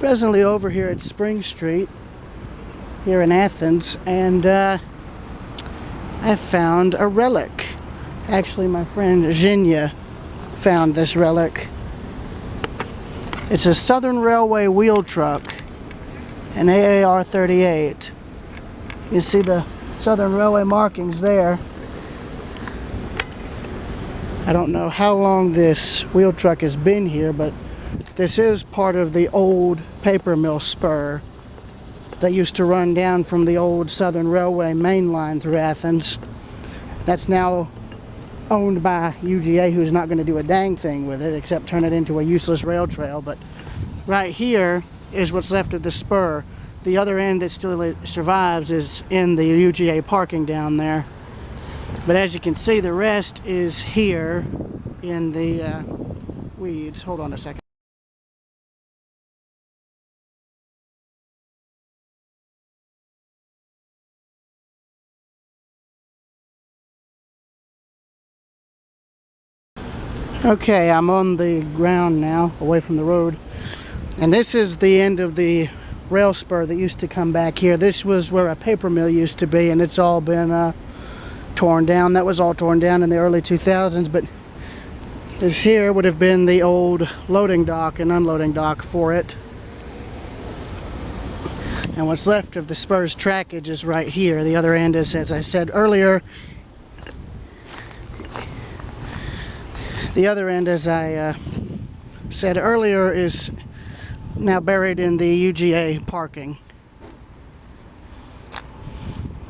presently over here at Spring Street here in Athens, and I found a relic. Actually, my friend Zhenya found this relic. It's a Southern Railway wheel truck, an AAR-38. You see the Southern Railway markings there. I don't know how long this wheel truck has been here, but this is part of the old paper mill spur that used to run down from the old Southern Railway main line through Athens. That's now owned by UGA, who's not going to do a dang thing with it except turn it into a useless rail trail. But right here is what's left of the spur. The other end that still survives is in the UGA parking down there. But as you can see, the rest is here in the weeds. Hold on a second. Okay, I'm on the ground now, away from the road. And this is the end of the rail spur that used to come back here. This was where a paper mill used to be, and it's all been torn down. That was all torn down in the early 2000s, but this here would have been the old loading dock and unloading dock for it. And what's left of the spur's trackage is right here. The other end is, as I said earlier, is now buried in the UGA parking.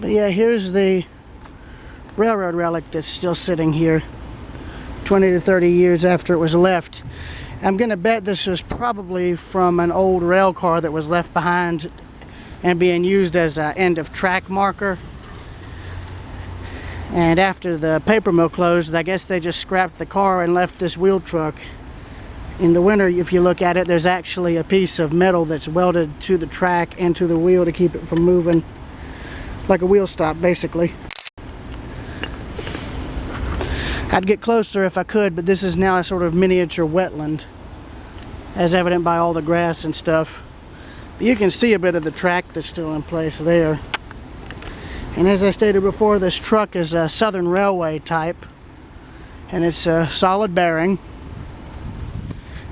But yeah, here's the railroad relic that's still sitting here 20 to 30 years after it was left. I'm gonna bet this was probably from an old rail car that was left behind and being used as an end of track marker. And after the paper mill closed, I guess they just scrapped the car and left this wheel truck. In the winter, if you look at it, there's actually a piece of metal that's welded to the track and to the wheel to keep it from moving, like a wheel stop, basically. I'd get closer if I could, but this is now a sort of miniature wetland, as evident by all the grass and stuff. But you can see a bit of the track that's still in place there. And as I stated before, this truck is a Southern Railway type, and it's a solid bearing.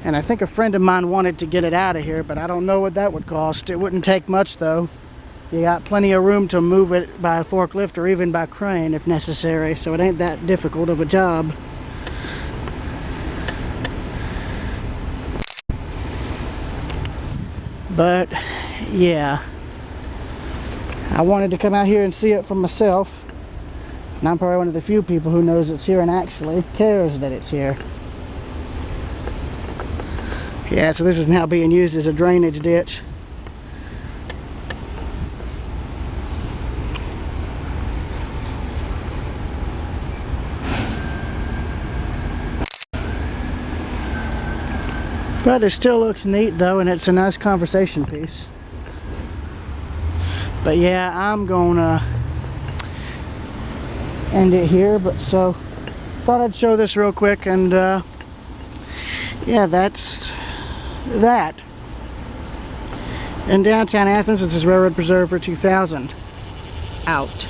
And I think a friend of mine wanted to get it out of here, but I don't know what that would cost. It wouldn't take much though. You got plenty of room to move it by a forklift or even by crane if necessary, so it ain't that difficult of a job. But yeah, I wanted to come out here and see it for myself, and I'm probably one of the few people who knows it's here and actually cares that it's here. Yeah, so this is now being used as a drainage ditch. But it still looks neat though, and it's a nice conversation piece. But yeah, I'm gonna end it here, but so thought I'd show this real quick, and yeah, that's that. In downtown Athens, this is Railroad Preserver 2000. Out.